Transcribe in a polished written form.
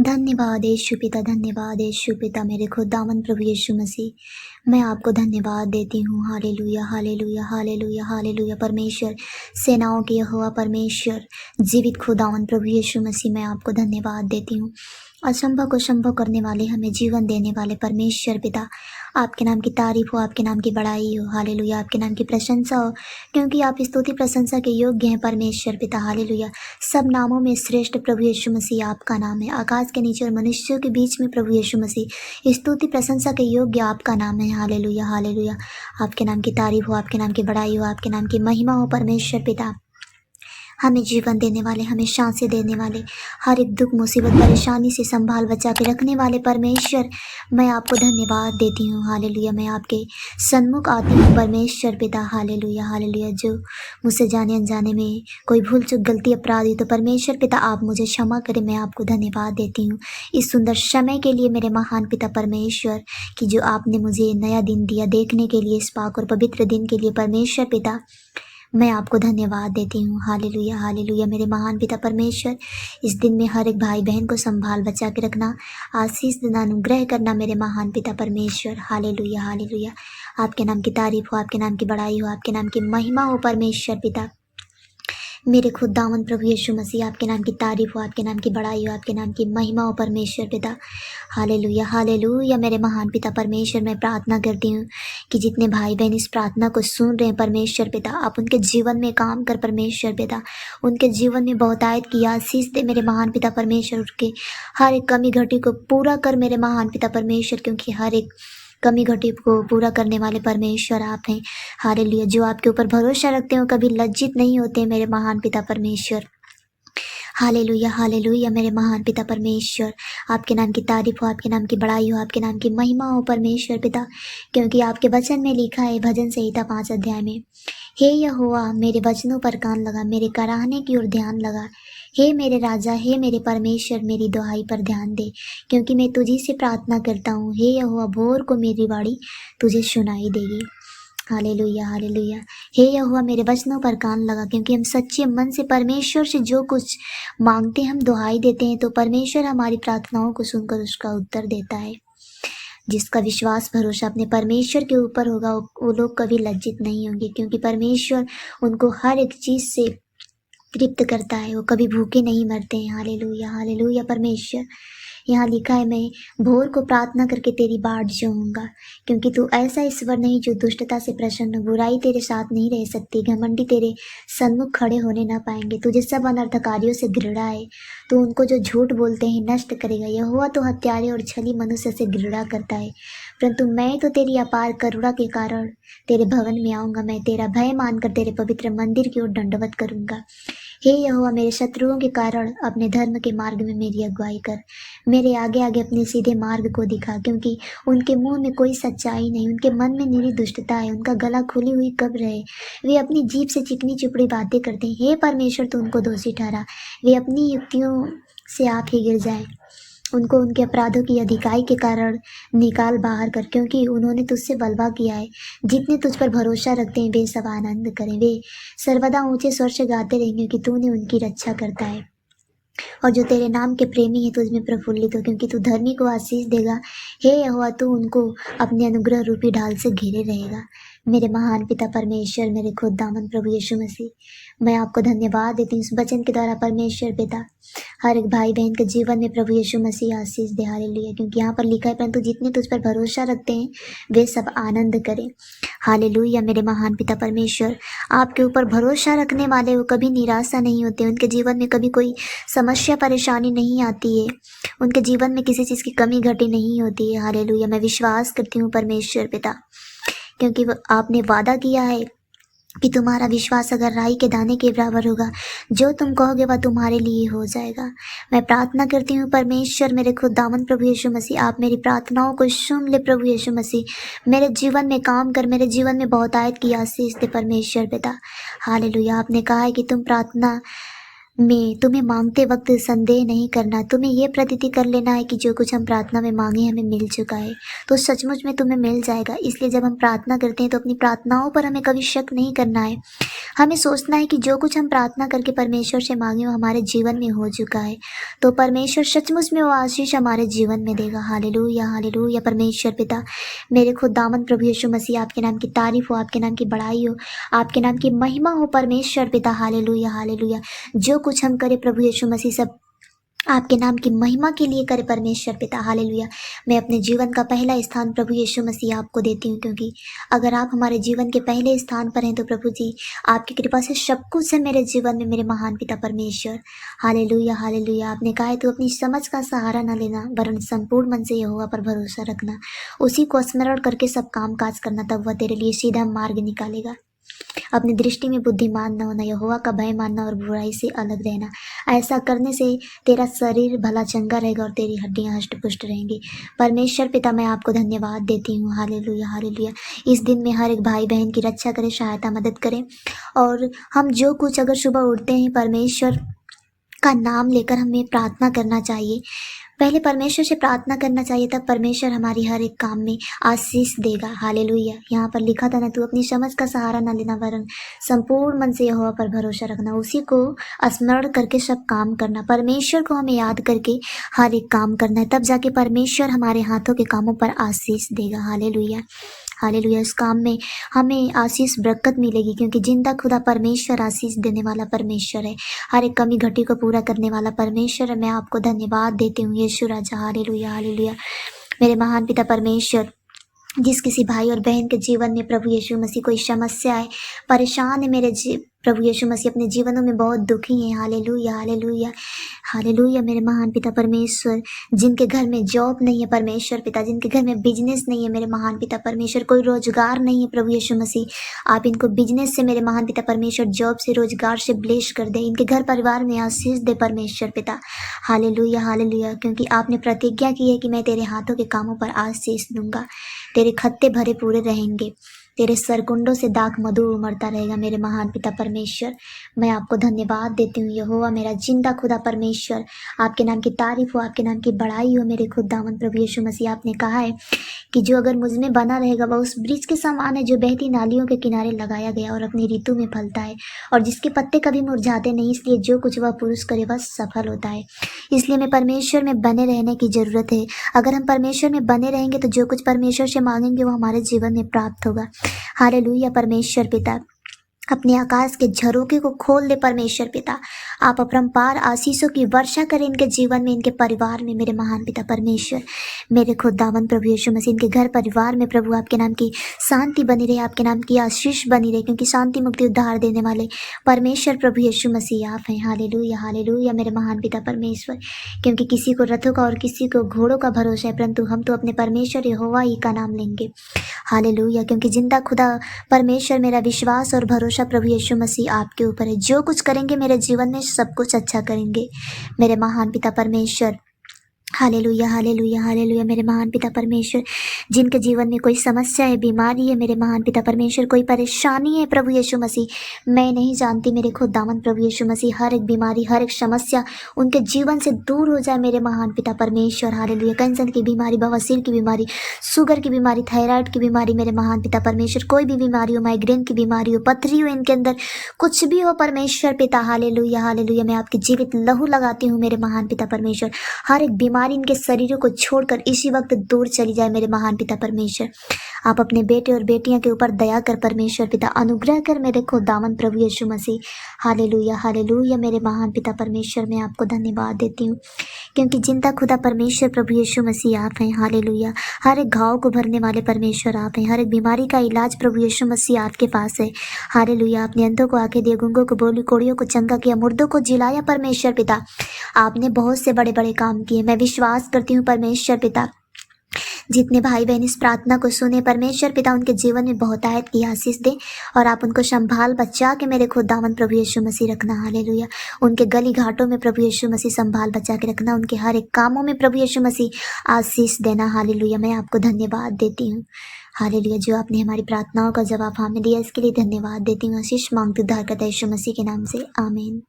धन्यवाद यीशु पिता, धन्यवाद यीशु पिता, मेरे खुदावंद प्रभु यीशु मसीह। मैं आपको धन्यवाद देती हूँ। Hallelujah, hallelujah, hallelujah, hallelujah. परमेश्वर, सेनाओं के यहोवा परमेश्वर, जीवित खुदावंद प्रभु यीशु मसीह, मैं आपको धन्यवाद देती हूँ। असंभव को संभव करने वाले, हमें जीवन देने वाले परमेश्वर पिता, आपके नाम की तारीफ हो, आपके नाम की बड़ाई हो। हालेलुया, आपके नाम की प्रशंसा हो, क्योंकि आप स्तुति प्रशंसा के योग्य हैं परमेश्वर पिता। हालेलुया। सब नामों में श्रेष्ठ प्रभु यीशु मसीह आपका नाम है। आकाश के नीचे और मनुष्यों के बीच में प्रभु यीशु मसीह, स्तुति प्रशंसा के योग्य आपका नाम है। Hallelujah, hallelujah. आपके नाम की तारीफ हो, आपके नाम की बड़ाई हो, आपके नाम की महिमा हो परमेश्वर पिता। हमें जीवन देने वाले, हमें सांसें देने वाले, हर एक दुख मुसीबत परेशानी से संभाल बचा के रखने वाले परमेश्वर, मैं आपको धन्यवाद देती हूँ। हालेलुया। मैं आपके सन्मुख आती हूँ परमेश्वर पिता। Hallelujah, hallelujah. जो मुझसे जाने अनजाने में कोई भूल चूक गलती अपराध हुई तो परमेश्वर पिता आप मुझे क्षमा करें। मैं आपको धन्यवाद देती हूँ इस सुंदर समय के लिए मेरे महान पिता परमेश्वर, कि जो आपने मुझे नया दिन दिया देखने के लिए, इस पाक और पवित्र दिन के लिए परमेश्वर पिता, मैं आपको धन्यवाद देती हूँ। Hallelujah, hallelujah. मेरे महान पिता परमेश्वर, इस दिन में हर एक भाई बहन को संभाल बचा के रखना, आशीष देना, अनुग्रह करना मेरे महान पिता परमेश्वर। Hallelujah, hallelujah. आपके नाम की तारीफ हो, आपके नाम की बड़ाई हो, आपके नाम की महिमा हो परमेश्वर पिता। मेरे खुदावंद प्रभु यीशु मसीह, आपके नाम की तारीफ हो, आपके नाम की बड़ाई हो, आपके नाम की महिमा हो परमेश्वर पिता। Hallelujah, hallelujah. मेरे महान पिता परमेश्वर, मैं प्रार्थना करती हूँ कि जितने भाई बहन इस प्रार्थना को सुन रहे हैं परमेश्वर पिता, आप उनके जीवन में काम कर परमेश्वर पिता, उनके जीवन में बहुतायत की आशीष दे मेरे महान पिता परमेश्वर। उनके हर एक कमी घटी को पूरा कर मेरे महान पिता परमेश्वर, क्योंकि हर एक कमी घटी को पूरा करने वाले परमेश्वर आप हैं। हालेलुया। जो आपके ऊपर भरोसा रखते हो कभी लज्जित नहीं होते मेरे महान पिता परमेश्वर। Hallelujah, hallelujah. मेरे महान पिता परमेश्वर, आपके नाम की तारीफ हो, आपके नाम की बड़ाई हो, आपके नाम की महिमा हो परमेश्वर पिता, क्योंकि आपके वचन में लिखा है भजन संहिता 5 अध्याय में, हे यहोवा मेरे वचनों पर कान लगा, मेरे कराहने की ओर ध्यान लगा। हे मेरे राजा, हे मेरे परमेश्वर, मेरी दुहाई पर ध्यान दे, क्योंकि मैं तुझी से प्रार्थना करता हूँ। हे यहोवा, भोर को मेरी वाणी तुझे सुनाई देगी। Hallelujah, hallelujah. हे यहोवा मेरे वचनों पर कान लगा, क्योंकि हम सच्चे मन से परमेश्वर से जो कुछ मांगते हैं, हम दुहाई देते हैं, तो परमेश्वर हमारी प्रार्थनाओं को सुनकर उसका उत्तर देता है। जिसका विश्वास भरोसा अपने परमेश्वर के ऊपर होगा, वो लोग कभी लज्जित नहीं होंगे, क्योंकि परमेश्वर उनको हर एक चीज़ से तृप्त करता है। वो कभी भूखे नहीं मरते हैं। Hallelujah, hallelujah. परमेश्वर, यहाँ लिखा है, मैं भोर को प्रार्थना करके तेरी बाट जोहूँगा, क्योंकि तू ऐसा ईश्वर नहीं जो दुष्टता से प्रसन्न हो। बुराई तेरे साथ नहीं रह सकती, घमंडी तेरे सन्मुख खड़े होने ना पाएंगे। तुझे सब अनर्थकारियों से घृणा है, तो उनको जो झूठ बोलते हैं नष्ट करेगा। यहोवा तो हत्यारे और छली मनुष्य से घृणा करता है, परंतु मैं तो तेरी अपार करुणा के कारण तेरे भवन में आऊँगा। मैं तेरा भय मानकर तेरे पवित्र मंदिर की ओर दंडवत करूँगा। हे यहोवा, मेरे शत्रुओं के कारण अपने धर्म के मार्ग में मेरी अगुवाई कर, मेरे आगे आगे अपने सीधे मार्ग को दिखा, क्योंकि उनके मुंह में कोई सच्चाई नहीं, उनके मन में निरी दुष्टता है, उनका गला खुली हुई कब रहे, वे अपनी जीभ से चिकनी चुपड़ी बातें करते हैं। हे परमेश्वर, तू उनको दोषी ठहरा, वे अपनी युक्तियों से आप ही गिर जाएं। उनको उनके अपराधों की अधिकाई के कारण निकाल बाहर कर, क्योंकि उन्होंने तुझसे बलवा किया है। जितने तुझ पर भरोसा रखते हैं वे सब आनंद करें, वे सर्वदा ऊंचे स्वर से गाते रहेंगे कि तूने उनकी रक्षा करता है। और जो तेरे नाम के प्रेमी है तुझ में प्रफुल्लित हो, क्योंकि तू धर्मी को आशीष देगा। हे यहोवा, तू उनको अपने अनुग्रह रूपी ढाल से घेरे रहेगा। मेरे महान पिता परमेश्वर, मेरे खुदावंद प्रभु यीशु मसीह, मैं आपको धन्यवाद देती हूँ इस वचन के द्वारा परमेश्वर पिता। हर एक भाई बहन के जीवन में प्रभु यीशु मसीह आशीष दे। हालेलुया। क्योंकि यहाँ पर लिखा है, परंतु जितने तुझ पर भरोसा रखते हैं वे सब आनंद करें। हालेलुया। मेरे महान पिता परमेश्वर, आपके ऊपर भरोसा रखने वाले वो कभी निराशा नहीं होते, उनके जीवन में कभी कोई समस्या परेशानी नहीं आती है, उनके जीवन में किसी चीज़ की कमी घटी नहीं होती है। हालेलुया। मैं विश्वास करती हूँ परमेश्वर पिता, क्योंकि आपने वादा किया है कि तुम्हारा विश्वास अगर राई के दाने के बराबर होगा, जो तुम कहोगे वह तुम्हारे लिए हो जाएगा। मैं प्रार्थना करती हूँ परमेश्वर, मेरे खुदावंद प्रभु यीशु मसीह, आप मेरी प्रार्थनाओं को सुन ले प्रभु यीशु मसीह। मेरे जीवन में काम कर, मेरे जीवन में बहुतायत की आशीष दे परमेश्वर पिता। हालेलुया। आपने कहा है कि तुम प्रार्थना में तुम्हें मांगते वक्त संदेह नहीं करना, तुम्हें ये प्रतीति कर लेना है कि जो कुछ हम प्रार्थना में मांगे हमें मिल चुका है, तो सचमुच में तुम्हें मिल जाएगा। इसलिए जब हम प्रार्थना करते हैं तो अपनी प्रार्थनाओं पर हमें कभी शक नहीं करना है। हमें सोचना है कि जो कुछ हम प्रार्थना करके परमेश्वर से मांगे वो हमारे जीवन में हो चुका है, तो परमेश्वर सचमुच में वो आशीष हमारे जीवन में देगा। Hallelujah, hallelujah. परमेश्वर पिता, मेरे खुदावंद प्रभु यीशु मसीह, आपके नाम की तारीफ हो, आपके नाम की बड़ाई हो, आपके नाम की महिमा हो परमेश्वर पिता। Hallelujah, hallelujah. जो कुछ हम करें प्रभु यीशु मसीह सब आपके नाम की महिमा के लिए करे परमेश्वर पिता। हालेलुया। मैं अपने जीवन का पहला स्थान प्रभु यीशु मसीह आपको देती हूँ, क्योंकि अगर आप हमारे जीवन के पहले स्थान पर हैं तो प्रभु जी आपकी कृपा से सब कुछ है मेरे जीवन में, मेरे महान पिता परमेश्वर। Hallelujah, hallelujah. आपने कहा है तो अपनी समझ का सहारा न लेना, वरन संपूर्ण मन से यहोवा पर भरोसा रखना, उसी को स्मरण करके सब काम काज करना, तब वह तेरे लिए सीधा मार्ग निकालेगा। अपनी दृष्टि में बुद्धिमान न होना, यहोवा का भय मानना और बुराई से अलग रहना। ऐसा करने से तेरा शरीर भला चंगा रहेगा और तेरी हड्डियां हष्ट पुष्ट रहेंगी। परमेश्वर पिता, मैं आपको धन्यवाद देती हूँ। Hallelujah, hallelujah. इस दिन में हर एक भाई बहन की रक्षा करें, सहायता मदद करें, और हम जो कुछ अगर सुबह उठते हैं परमेश्वर का नाम लेकर हमें प्रार्थना करना चाहिए। पहले परमेश्वर से प्रार्थना करना चाहिए, तब परमेश्वर हमारी हर एक काम में आशीष देगा। हालेलुया। यहाँ पर लिखा था ना, तू अपनी समझ का सहारा न लेना, वरन संपूर्ण मन से यहोवा पर भरोसा रखना, उसी को स्मरण करके सब काम करना। परमेश्वर को हमें याद करके हर एक काम करना है, तब जाके परमेश्वर हमारे हाथों के कामों पर आशीष देगा। Hallelujah, hallelujah. इस काम में हमें आशीष बरकत मिलेगी, क्योंकि जिंदा खुदा परमेश्वर आशीष देने वाला परमेश्वर है, हर एक कमी घटी को पूरा करने वाला परमेश्वर है। मैं आपको धन्यवाद देती हूँ यीशु राजा। Hallelujah, hallelujah. मेरे महान पिता परमेश्वर, जिस किसी भाई और बहन के जीवन में प्रभु यीशु मसीह कोई समस्या है, परेशान है, मेरे प्रभु यीशु मसीह अपने जीवनों में बहुत दुखी हैं। Hallelujah, hallelujah, hallelujah. मेरे महान पिता परमेश्वर, जिनके घर में जॉब नहीं है परमेश्वर पिता, जिनके घर में बिजनेस नहीं है मेरे महान पिता परमेश्वर, कोई रोजगार नहीं है प्रभु यीशु मसीह, आप इनको बिजनेस से मेरे महान पिता परमेश्वर, जॉब से, रोजगार से ब्लेस कर दे, इनके घर परिवार में आशीष दे परमेश्वर पिता। Hallelujah, hallelujah. क्योंकि आपने प्रतिज्ञा की है कि मैं तेरे हाथों के कामों पर आशीष दूंगा, तेरे खत्ते भरे पूरे रहेंगे, तेरे सरकुंडों से दाख मधु उमड़ता रहेगा मेरे महान पिता परमेश्वर। मैं आपको धन्यवाद देती हूँ यहोवा मेरा जिंदा खुदा परमेश्वर। आपके नाम की तारीफ हो, आपके नाम की बड़ाई हो मेरे खुदावंद प्रभु यीशु मसीह। आपने कहा है कि जो अगर मुझ में बना रहेगा वह उस ब्रिज के समान है जो बहती नालियों के किनारे लगाया गया और अपनी ऋतु में फलता है, और जिसके पत्ते कभी मुरझाते नहीं, इसलिए जो कुछ वह पुरुष करे वह सफल होता है। इसलिए हमें परमेश्वर में बने रहने की जरूरत है। अगर हम परमेश्वर में बने रहेंगे तो जो कुछ परमेश्वर से मांगेंगे वो हमारे जीवन में प्राप्त होगा। हालेलुया। परमेश्वर पिता, अपने आकाश के झरोखे को खोल दे परमेश्वर पिता, आप अपरंपार आशीषों की वर्षा करें इनके जीवन में, इनके परिवार में मेरे महान पिता परमेश्वर। मेरे खुदावंद प्रभु यीशु मसीह, इनके घर परिवार में प्रभु आपके नाम की शांति बनी रहे, आपके नाम की आशीष बनी रहे, क्योंकि शांति मुक्ति उद्धार देने वाले परमेश्वर प्रभु यीशु मसीह आप हैं। हालेलुया, हालेलुया मेरे महान पिता परमेश्वर। क्योंकि किसी को रथों का और किसी को घोड़ों का भरोसा है, परंतु हम तो अपने परमेश्वर यहोवा ही का नाम लेंगे। हालेलुया। क्योंकि जिंदा खुदा परमेश्वर, मेरा विश्वास और भरोसा प्रभु यीशु मसीह आपके ऊपर है। जो कुछ करेंगे मेरे जीवन में सब कुछ अच्छा करेंगे मेरे महान पिता परमेश्वर। हालेलुया, हालेलुया, हालेलुया मेरे महान पिता परमेश्वर। जिनके जीवन में कोई समस्या है, बीमारी है मेरे महान पिता परमेश्वर, कोई परेशानी है प्रभु यीशु मसीह, मैं नहीं जानती मेरे खुदावंद प्रभु यीशु मसीह, हर एक बीमारी, हर एक समस्या उनके जीवन से दूर हो जाए मेरे महान पिता परमेश्वर। हालेलुया। कैंसर की बीमारी, बवासीर की बीमारी, शुगर की बीमारी, थायराइड की बीमारी मेरे महान पिता परमेश्वर, कोई भी बीमारी हो, माइग्रेन की बीमारी हो, पथरी हो, इनके अंदर कुछ भी हो परमेश्वर पिता। Hallelujah, hallelujah. मैं आपकी जीवित लहू लगाती हूँ मेरे महान पिता परमेश्वर। हर एक बीमारी इनके शरीरों को छोड़कर इसी वक्त दूर चली जाए मेरे महान पिता परमेश्वर। आप अपने बेटे और बेटियां के ऊपर दया कर परमेश्वर पिता, अनुग्रह कर मेरे खुदावंद प्रभु यीशु मसीह। हालेलुया, हालेलुया मेरे महान पिता परमेश्वर। मैं आपको धन्यवाद देती हूँ, क्योंकि जिंदा खुदा परमेश्वर प्रभु यीशु मसीह आप हैं। हालेलुया। हर एक घाव को भरने वाले परमेश्वर आप हैं, हर एक बीमारी का इलाज प्रभु यीशु मसीह आपके पास है। हालेलुया। आपने अंधों को आंखें दिए, गूंगों को बोली, कोड़ियों को चंगा किया, मुर्दों को जिलाया परमेश्वर पिता। आपने बहुत से बड़े बड़े काम किए। मैं विश्वास करती हूँ परमेश्वर पिता, जितने भाई बहन इस प्रार्थना को सुने परमेश्वर पिता उनके जीवन में बहुतायत की आशीष दे, और आप उनको संभाल बचा के मेरे खुदावंद प्रभु यीशु मसीह रखना। हालेलुया। उनके गली घाटों में प्रभु यीशु मसीह संभाल बचा के रखना, उनके हर एक कामों में प्रभु यीशु मसीह आशीष देना। हालेलुया। मैं आपको धन्यवाद देती हूँ। हालेलुया। जो आपने हमारी प्रार्थनाओं का जवाब हमें दिया, इसके लिए धन्यवाद देती हूँ। आशीष मांगती उद्धारकर्ता यीशु मसीह के नाम से, आमीन।